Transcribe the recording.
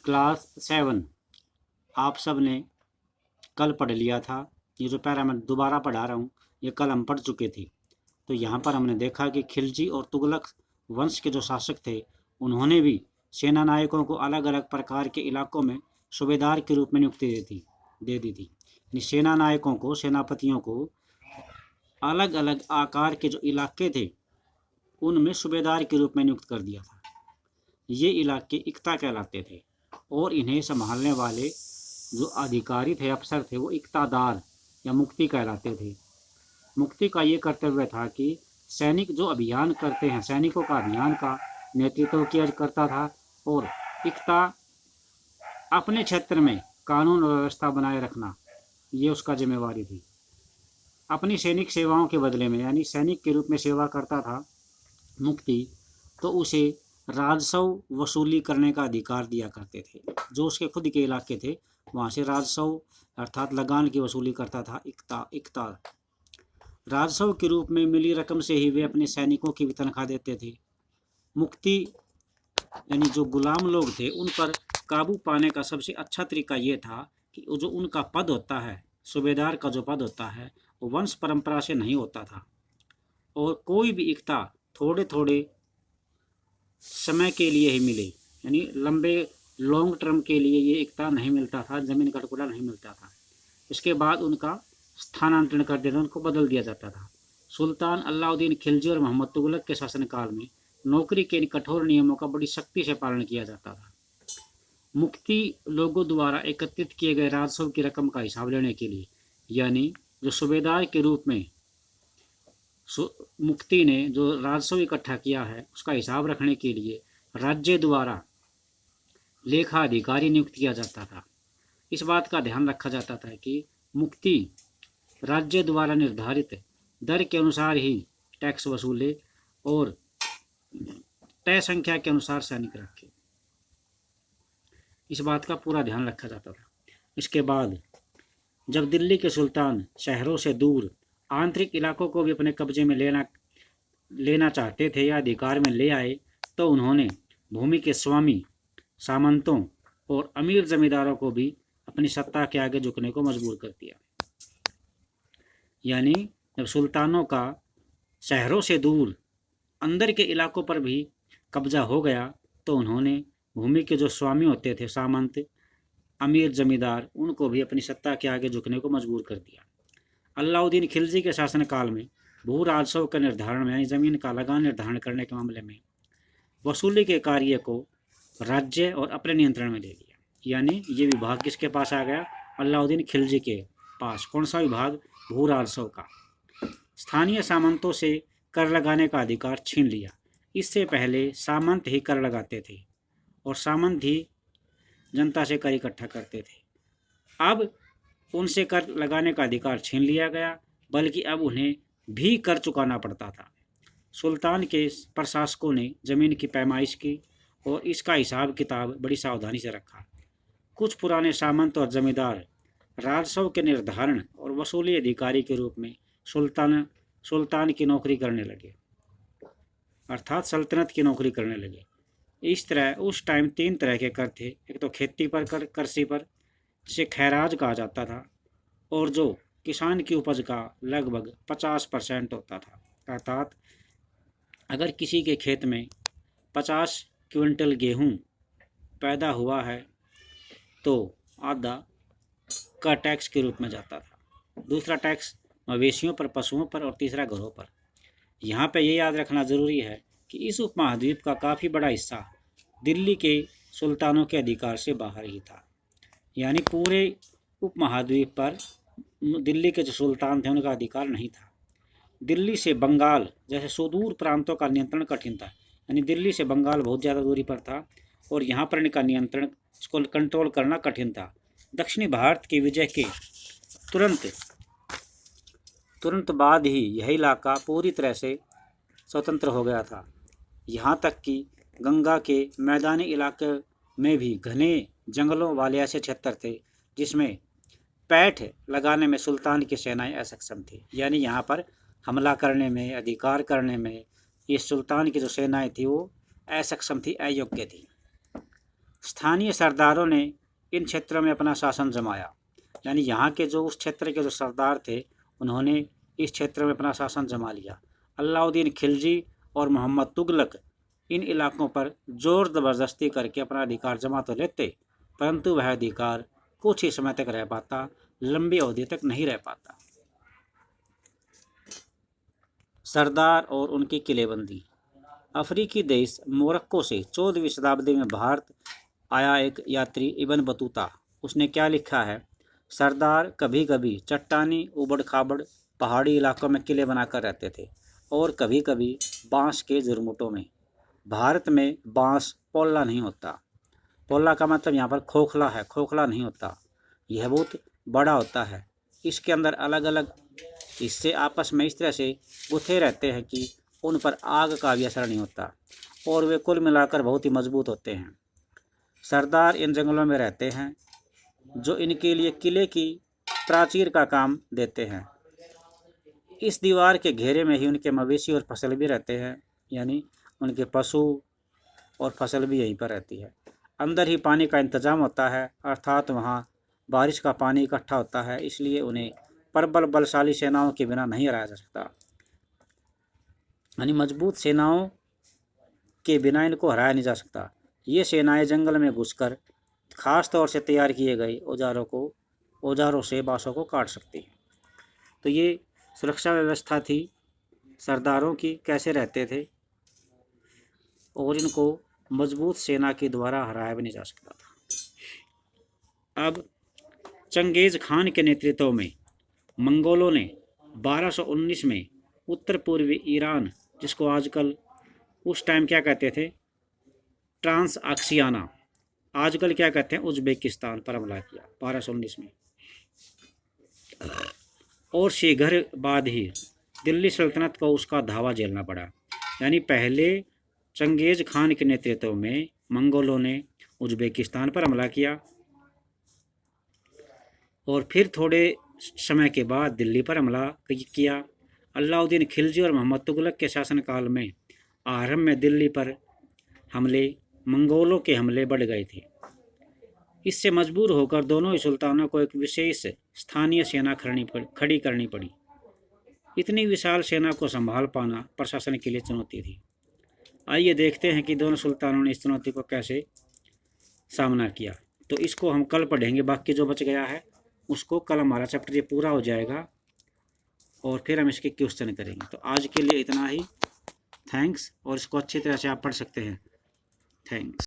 Class 7 आप सब ने कल पढ़ लिया था। ये जो पैरा मैं दोबारा पढ़ा रहा हूँ ये कल हम पढ़ चुके थे। तो यहाँ पर हमने देखा कि खिलजी और तुगलक वंश के जो शासक थे उन्होंने भी सेना नायकों को अलग अलग प्रकार के इलाकों में सूबेदार के रूप में नियुक्ति दे दी थी। यानी सेना नायकों को, सेनापतियों को अलग अलग आकार के जो इलाके थे उनमें सूबेदार के रूप में नियुक्त कर दिया था। ये इलाके इक्ता कहलाते थे और इन्हें संभालने वाले जो अधिकारी थे, अफसर थे, वो इक्तादार या मुक्ति कहलाते थे। मुक्ति का ये कर्तव्य था कि सैनिक जो अभियान करते हैं, सैनिकों का अभियान का नेतृत्व किया करता था और इक्ता अपने क्षेत्र में कानून और व्यवस्था बनाए रखना ये उसका जिम्मेवारी थी। अपनी सैनिक सेवाओं के बदले में, यानी सैनिक के रूप में सेवा करता था मुक्ति, तो उसे राजस्व वसूली करने का अधिकार दिया करते थे। जो उसके खुद के इलाके थे वहाँ से राजस्व अर्थात लगान की वसूली करता था इक्ता। राजस्व के रूप में मिली रकम से ही वे अपने सैनिकों की भी तनख्वाह देते थे। मुक्ति यानी जो गुलाम लोग थे उन पर काबू पाने का सबसे अच्छा तरीका ये था कि जो उनका पद होता है, सूबेदार का जो पद होता है, वो वंश परंपरा से नहीं होता था और कोई भी इक्ता थोड़े थोड़े समय के लिए ही मिले, यानी लंबे लॉन्ग टर्म के लिए ये इक्ता नहीं मिलता था, ज़मीन का टुकड़ा नहीं मिलता था। इसके बाद उनका स्थानांतरण कर देना, उनको बदल दिया जाता था। सुल्तान अलाउद्दीन खिलजी और मोहम्मद तुगलक के शासनकाल में नौकरी के इन कठोर नियमों का बड़ी सख्ती से पालन किया जाता था। मुक्ति लोगों द्वारा एकत्रित किए गए राजस्व की रकम का हिसाब लेने के लिए, यानी जो सूबेदार के रूप में मुक्ति ने जो राजस्व इकट्ठा किया है उसका हिसाब रखने के लिए राज्य द्वारा लेखा अधिकारी नियुक्त किया जाता था। इस बात का ध्यान रखा जाता था कि मुक्ति राज्य द्वारा निर्धारित दर के अनुसार ही टैक्स वसूले और तय संख्या के अनुसार सैनिक रखे। इस बात का पूरा ध्यान रखा जाता था। इसके बाद जब दिल्ली के सुल्तान शहरों से दूर आंतरिक इलाकों को भी अपने कब्जे में लेना चाहते थे या अधिकार में ले आए, तो उन्होंने भूमि के स्वामी, सामंतों और अमीर जमींदारों को भी अपनी सत्ता के आगे झुकने को मजबूर कर दिया। यानी जब सुल्तानों का शहरों से दूर अंदर के इलाकों पर भी कब्जा हो गया, तो उन्होंने भूमि के जो स्वामी होते थे, सामंत, अमीर जमींदार, उनको भी अपनी सत्ता के आगे झुकने को मजबूर कर दिया। अलाउद्दीन खिलजी के शासनकाल में भू राजस्व के निर्धारण में, यानी ज़मीन का लगान निर्धारण करने के मामले में वसूली के कार्य को राज्य और अपने नियंत्रण में ले लिया। यानी ये विभाग किसके पास आ गया? अलाउद्दीन खिलजी के पास। कौन सा विभाग? भू राजस्व का। स्थानीय सामंतों से कर लगाने का अधिकार छीन लिया। इससे पहले सामंत ही कर लगाते थे और सामंत ही जनता से कर इकट्ठा करते थे। अब उनसे कर लगाने का अधिकार छीन लिया गया, बल्कि अब उन्हें भी कर चुकाना पड़ता था। सुल्तान के प्रशासकों ने ज़मीन की पैमाइश की और इसका हिसाब किताब बड़ी सावधानी से रखा। कुछ पुराने सामंत और जमींदार राजस्व के निर्धारण और वसूली अधिकारी के रूप में सुल्तान की नौकरी करने लगे, अर्थात सल्तनत की नौकरी करने लगे। इस तरह उस टाइम 3 तरह के कर थे। एक तो खेती पर कर, कृषि पर, जिसे खैराज कहा जाता था, और जो किसान की उपज का लगभग 50% होता था। अर्थात अगर किसी के खेत में 50 क्विंटल गेहूं पैदा हुआ है तो आधा का टैक्स के रूप में जाता था। दूसरा टैक्स मवेशियों पर, पशुओं पर, और तीसरा घरों पर। यहाँ पे ये याद रखना ज़रूरी है कि इस उपमहाद्वीप का काफ़ी बड़ा हिस्सा दिल्ली के सुल्तानों के अधिकार से बाहर ही था। यानी पूरे उपमहाद्वीप पर दिल्ली के जो सुल्तान थे उनका अधिकार नहीं था। दिल्ली से बंगाल जैसे सुदूर प्रांतों का नियंत्रण कठिन था। यानी दिल्ली से बंगाल बहुत ज़्यादा दूरी पर था और यहाँ पर इनका नियंत्रण, इसको कंट्रोल करना कठिन था। दक्षिणी भारत की विजय के तुरंत बाद ही यह इलाका पूरी तरह से स्वतंत्र हो गया था। यहाँ तक कि गंगा के मैदानी इलाके में भी घने जंगलों वाले ऐसे क्षेत्र थे जिसमें पैठ लगाने में सुल्तान की सेनाएं असक्षम थी। यानी यहाँ पर हमला करने में, अधिकार करने में ये सुल्तान की जो सेनाएं थी वो असक्षम थी, अयोग्य थी। स्थानीय सरदारों ने इन क्षेत्रों में अपना शासन जमाया, यानी यहाँ के जो उस क्षेत्र के जो सरदार थे उन्होंने इस क्षेत्र में अपना शासन जमा लिया। अलाउद्दीन खिलजी और मोहम्मद तुगलक इन इलाकों पर जोर ज़बरदस्ती करके अपना अधिकार जमा तो लेते, परंतु वह अधिकार कुछ ही समय तक रह पाता, लंबी अवधि तक नहीं रह पाता। सरदार और उनकी किलेबंदी। अफ्रीकी देश मोरक्को से 14वीं शताब्दी में भारत आया एक यात्री इब्न बतूता, उसने क्या लिखा है, सरदार कभी कभी चट्टानी उबड़ खाबड़ पहाड़ी इलाकों में किले बनाकर रहते थे और कभी कभी बांस के झुरमुटों में। भारत में बांस पोला नहीं होता। पोला का मतलब यहाँ पर खोखला है, खोखला नहीं होता। यह बहुत बड़ा होता है। इसके अंदर अलग अलग हिस्से आपस में इस तरह से गुथे रहते हैं कि उन पर आग का भी असर नहीं होता और वे कुल मिलाकर बहुत ही मजबूत होते हैं। सरदार इन जंगलों में रहते हैं जो इनके लिए किले की प्राचीर का काम देते हैं। इस दीवार के घेरे में ही उनके मवेशी और फसल भी रहते हैं, यानी उनके पशु और फसल भी यहीं पर रहती है। अंदर ही पानी का इंतजाम होता है, अर्थात वहाँ बारिश का पानी इकट्ठा होता है, इसलिए उन्हें प्रबल बलशाली सेनाओं के बिना नहीं हराया जा सकता, यानी मजबूत सेनाओं के बिना इनको हराया नहीं जा सकता। ये सेनाएं जंगल में घुसकर खास तौर से तैयार किए गए औजारों से बाँसों को काट सकती हैं। तो ये सुरक्षा व्यवस्था थी सरदारों की, कैसे रहते थे, और इनको मजबूत सेना के द्वारा हराया भी नहीं जा सकता था। अब चंगेज़ खान के नेतृत्व में मंगोलों ने 1219 में उत्तर पूर्वी ईरान, जिसको आजकल उस टाइम क्या कहते थे, ट्रांस आक्सियाना, आजकल क्या कहते हैं उज़्बेकिस्तान, पर हमला किया 1219 में। और शीघ्र बाद ही दिल्ली सल्तनत को उसका धावा झेलना पड़ा। यानी पहले चंगेज़ खान के नेतृत्व में मंगोलों ने उज़्बेकिस्तान पर हमला किया और फिर थोड़े समय के बाद दिल्ली पर हमला किया। अलाउद्दीन खिलजी और मोहम्मद तुगलक के शासनकाल में आरंभ में दिल्ली पर हमले, मंगोलों के हमले बढ़ गए थे। इससे मजबूर होकर दोनों ही सुल्तानों को एक विशेष स्थानीय सेना खड़ी करनी पड़ी। इतनी विशाल सेना को संभाल पाना प्रशासन के लिए चुनौती थी। आइए देखते हैं कि दोनों सुल्तानों ने इस चुनौती को कैसे सामना किया। तो इसको हम कल पढ़ेंगे, बाकी जो बच गया है उसको कल हमारा चैप्टर ये पूरा हो जाएगा और फिर हम इसके क्वेश्चन करेंगे। तो आज के लिए इतना ही। थैंक्स, और इसको अच्छी तरह से आप पढ़ सकते हैं। थैंक्स।